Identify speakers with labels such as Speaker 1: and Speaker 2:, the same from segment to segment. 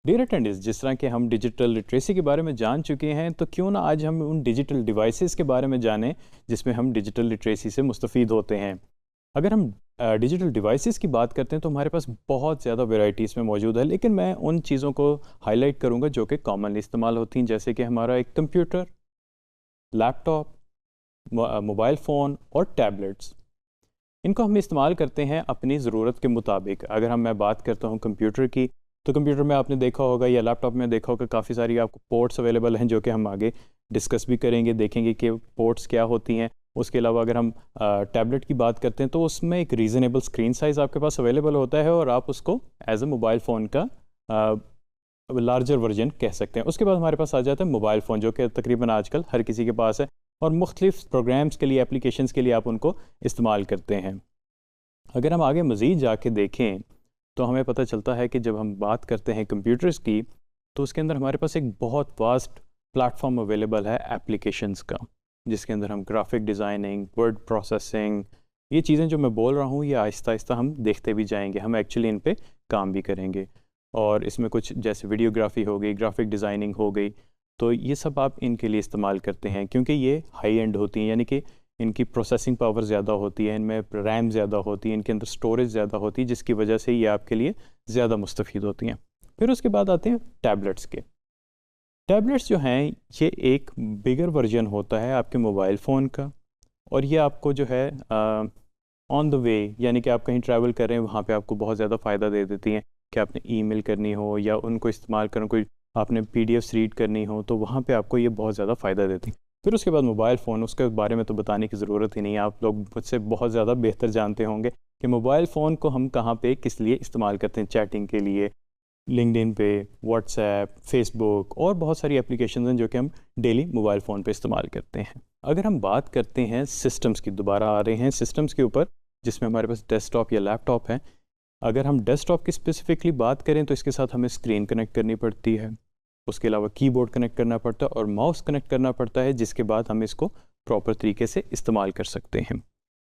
Speaker 1: Dear attendants, जिस तरह के हम डिजिटल लिटरेसी के बारे में जान चुके हैं, तो क्यों ना आज हम उन डिजिटल डिवाइसेस के बारे में जानें जिसमें हम डिजिटल लिटरेसी से मुस्तफ़ीद होते हैं। अगर हम डिजिटल डिवाइसेस की बात करते हैं तो हमारे पास बहुत ज़्यादा वैरायटी इसमें मौजूद है, लेकिन मैं उन चीज़ों को हाईलाइट करूंगा जो कि कॉमनली इस्तेमाल होती हैं, जैसे कि हमारा एक कंप्यूटर, लैपटॉप, मोबाइल फ़ोन और टैबलेट्स। इनको हम इस्तेमाल करते हैं अपनी ज़रूरत के मुताबिक। अगर मैं बात करता हूँ कंप्यूटर की, तो कंप्यूटर में आपने देखा होगा या लैपटॉप में देखा होगा काफ़ी सारी आपको पोर्ट्स अवेलेबल हैं, जो कि हम आगे डिस्कस भी करेंगे, देखेंगे कि पोर्ट्स क्या होती हैं। उसके अलावा अगर हम टैबलेट की बात करते हैं तो उसमें एक रीज़नेबल स्क्रीन साइज़ आपके पास अवेलेबल होता है और आप उसको एज ए मोबाइल फ़ोन का लार्जर वर्जन कह सकते हैं। उसके बाद हमारे पास आ जाता है मोबाइल फ़ोन, जो कि तकरीबन आजकल हर किसी के पास है और मुख्तलिफ प्रोग्राम्स के लिए, एप्लीकेशंस के लिए आप उनको इस्तेमाल करते हैं। अगर हम आगे मज़ीद जाके देखें तो हमें पता चलता है कि जब हम बात करते हैं कंप्यूटर्स की, तो उसके अंदर हमारे पास एक बहुत वास्ट प्लेटफॉर्म अवेलेबल है एप्लीकेशंस का, जिसके अंदर हम ग्राफिक डिज़ाइनिंग, वर्ड प्रोसेसिंग, ये चीज़ें जो मैं बोल रहा हूँ ये आहिस्ता आहिस्ता हम देखते भी जाएंगे, हम एक्चुअली इन पे काम भी करेंगे। और इसमें कुछ जैसे वीडियोग्राफी हो गई, ग्राफिक डिज़ाइनिंग हो गई, तो ये सब आप इनके लिए इस्तेमाल करते हैं क्योंकि ये हाई एंड होती हैं, यानी कि इनकी प्रोसेसिंग पावर ज़्यादा होती है, इनमें रैम ज़्यादा होती है, इनके अंदर स्टोरेज ज़्यादा होती है, जिसकी वजह से ये आपके लिए ज़्यादा मुस्तफ़ीद होती हैं। फिर उसके बाद आते हैं टैबलेट्स के। टैबलेट्स जो हैं ये एक बिगर वर्जन होता है आपके मोबाइल फ़ोन का, और ये आपको जो है ऑन द वे, यानी कि आप कहीं ट्रैवल कर रहे हैं वहाँ पे आपको बहुत ज़्यादा फ़ायदा दे देती हैं कि आपने ईमेल करनी हो या उनको इस्तेमाल करना, कोई आपने पीडीएफ्स रीड करनी हो, तो वहाँ पे आपको ये बहुत ज़्यादा फ़ायदा देती हैं। फिर उसके बाद मोबाइल फ़ोन, उसके बारे में तो बताने की ज़रूरत ही नहीं है, आप लोग मुझसे बहुत ज़्यादा बेहतर जानते होंगे कि मोबाइल फ़ोन को हम कहाँ पे किस लिए इस्तेमाल करते हैं। चैटिंग के लिए, लिंक्डइन पे, व्हाट्सएप, फेसबुक और बहुत सारी एप्लीकेशन हैं जो कि हम डेली मोबाइल फ़ोन पे इस्तेमाल करते हैं। अगर हम बात करते हैं सिस्टम्स की, दोबारा आ रहे हैं सिस्टम्स के ऊपर, जिसमें हमारे पास डेस्कटॉप या लैपटॉप है। अगर हम डेस्कटॉप की स्पेसिफिकली बात करें तो इसके साथ हमें स्क्रीन कनेक्ट करनी पड़ती है, उसके अलावा कीबोर्ड कनेक्ट करना पड़ता है और माउस कनेक्ट करना पड़ता है, जिसके बाद हम इसको प्रॉपर तरीके से इस्तेमाल कर सकते हैं।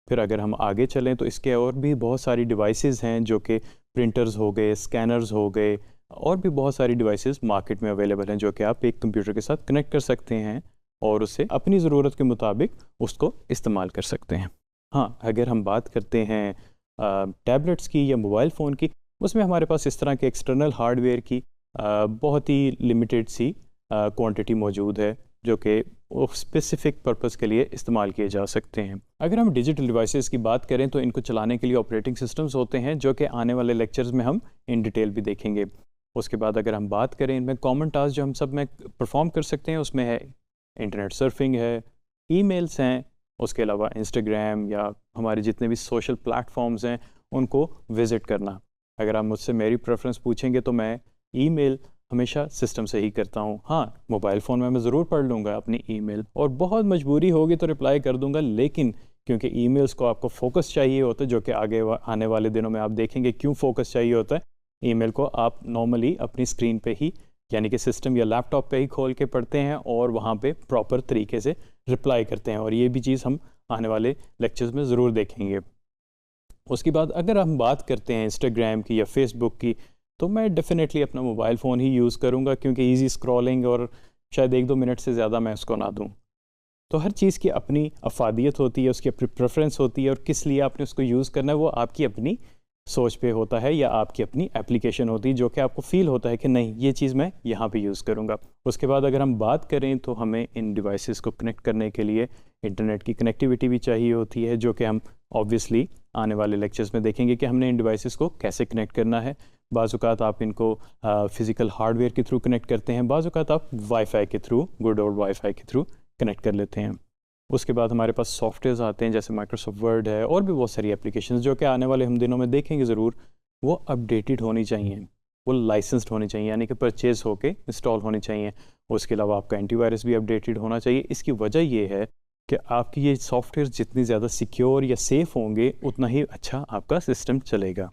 Speaker 1: फिर अगर हम आगे चलें तो इसके और भी बहुत सारी डिवाइसेस हैं, जो कि प्रिंटर्स हो गए, स्कैनर्स हो गए, और भी बहुत सारी डिवाइसेस मार्केट में अवेलेबल हैं जो कि आप एक कंप्यूटर के साथ कनेक्ट कर सकते हैं और उससे अपनी ज़रूरत के मुताबिक उसको इस्तेमाल कर सकते हैं। हाँ, अगर हम बात करते हैं टैबलेट्स की या मोबाइल फ़ोन की, उसमें हमारे पास इस तरह के एक्सटर्नल हार्डवेयर की बहुत ही लिमिटेड सी क्वांटिटी मौजूद है, जो कि स्पेसिफिक पर्पस के लिए इस्तेमाल किए जा सकते हैं। अगर हम डिजिटल डिवाइसेस की बात करें तो इनको चलाने के लिए ऑपरेटिंग सिस्टम्स होते हैं, जो कि आने वाले लेक्चर्स में हम इन डिटेल भी देखेंगे। उसके बाद अगर हम बात करें इनमें कॉमन टास्क जो हम सब में परफॉर्म कर सकते हैं, उसमें है इंटरनेट सर्फिंग है, ईमेल्स हैं, उसके अलावा इंस्टाग्राम या हमारे जितने भी सोशल प्लेटफॉर्म्स हैं उनको विज़िट करना। अगर आप मुझसे मेरी प्रेफरेंस पूछेंगे तो मैं ईमेल हमेशा सिस्टम से ही करता हूँ। हाँ, मोबाइल फ़ोन में मैं ज़रूर पढ़ लूँगा अपनी ईमेल और बहुत मजबूरी होगी तो रिप्लाई कर दूँगा, लेकिन क्योंकि ईमेल्स को आपको फोकस चाहिए होता है, जो कि आगे आने वाले दिनों में आप देखेंगे क्यों फोकस चाहिए होता है। ईमेल को आप नॉर्मली अपनी स्क्रीन पे ही, यानी कि सिस्टम या लैपटॉप पे ही खोल के पढ़ते हैं और वहाँ पे प्रॉपर तरीके से रिप्लाई करते हैं, और ये भी चीज़ हम आने वाले लेक्चर्स में ज़रूर देखेंगे। उसके बाद अगर हम बात करते हैं इंस्टाग्राम की या फेसबुक की, तो मैं डेफिनेटली अपना मोबाइल फ़ोन ही यूज़ करूँगा, क्योंकि ईज़ी स्क्रॉलिंग और शायद 1-2 मिनट से ज़्यादा मैं उसको ना दूँ। तो हर चीज़ की अपनी अफादियत होती है, उसकी अपनी प्रेफरेंस होती है, और किस लिए आपने उसको यूज़ करना है वो आपकी अपनी सोच पे होता है या आपकी अपनी एप्लीकेशन होती है, जो कि आपको फ़ील होता है कि नहीं, ये चीज़ मैं यहाँ पे यूज़ करूँगा। उसके बाद अगर हम बात करें तो हमें इन डिवाइसेस को कनेक्ट करने के लिए इंटरनेट की कनेक्टिविटी भी चाहिए होती है, जो कि हम ऑब्वियसली आने वाले लेक्चर्स में देखेंगे कि हमने इन डिवाइसेस को कैसे कनेक्ट करना है। बाज़ औक़ात आप इनको फ़िज़िकल हार्डवेयर के थ्रू कनेक्ट करते हैं, बाज़ औक़ात आप वाईफ़ाई के थ्रू, गुड ओल्ड वाईफ़ाई के थ्रू कनेक्ट कर लेते हैं। उसके बाद हमारे पास सॉफ्टवेयर्स आते हैं, जैसे माइक्रोसॉफ्ट वर्ड है और भी बहुत सारी एप्लीकेशंस, जो कि आने वाले हम दिनों में देखेंगे ज़रूर। वो अपडेटेड होनी चाहिए, वो लाइसेंस्ड होनी चाहिए, यानी कि परचेज़ होके इंस्टॉल होनी चाहिए। उसके अलावा आपका एंटीवायरस भी अपडेटेड होना चाहिए। इसकी वजह ये है कि आपकी ये सॉफ्टवेयर जितनी ज़्यादा सिक्योर या सेफ़ होंगे, उतना ही अच्छा आपका सिस्टम चलेगा।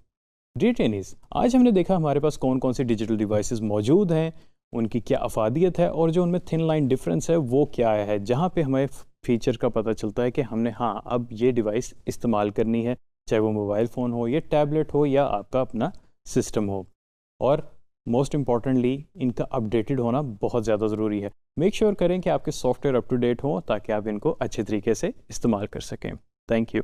Speaker 1: डियर ट्रेनीज़, आज हमने देखा हमारे पास कौन कौन सी डिजिटल डिवाइसेस मौजूद हैं, उनकी क्या अफादियत है, और जो उनमें थिन लाइन डिफरेंस है वो क्या है, जहाँ पे हमें फीचर का पता चलता है कि हमने हाँ अब ये डिवाइस इस्तेमाल करनी है, चाहे वो मोबाइल फ़ोन हो या टैबलेट हो या आपका अपना सिस्टम हो। और मोस्ट इम्पॉर्टेंटली इनका अपडेटेड होना बहुत ज़्यादा ज़रूरी है। मेक श्योर करें कि आपके सॉफ्टवेयर अप टू डेट हों ताकि आप इनको अच्छे तरीके से इस्तेमाल कर सकें। Thank you.